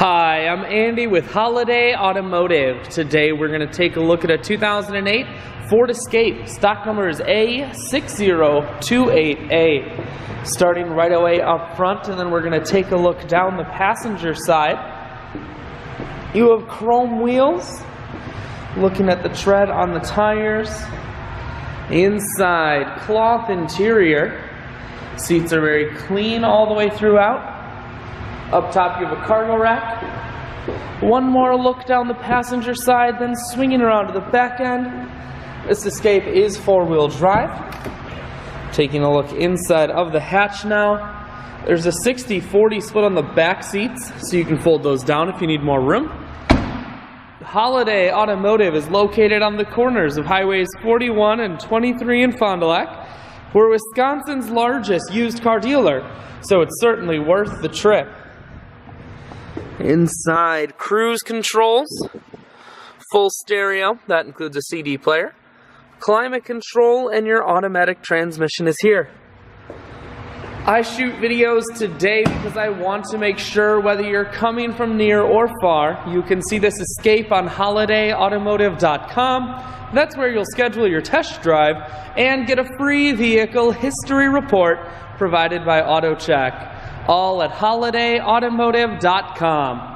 Hi, I'm Andy with Holiday Automotive. Today we're going to take a look at a 2008 Ford Escape. Stock number is A6028A. Starting right away up front, and then we're going to take a look down the passenger side. You have chrome wheels. Looking at the tread on the tires. Inside, cloth interior. Seats are very clean all the way throughout. Up top you have a cargo rack. One more look down the passenger side, then swinging around to the back end. This Escape is four-wheel drive. Taking a look inside of the hatch now. There's a 60-40 split on the back seats, so you can fold those down if you need more room. Holiday Automotive is located on the corners of Highways 41 and 23 in Fond du Lac. We're Wisconsin's largest used car dealer, so it's certainly worth the trip. Inside, cruise controls, full stereo, that includes a CD player, climate control, and your automatic transmission is here. I shoot videos today because I want to make sure whether you're coming from near or far, you can see this Escape on holidayautomotive.com. That's where you'll schedule your test drive and get a free vehicle history report provided by AutoCheck. All at holidayautomotive.com.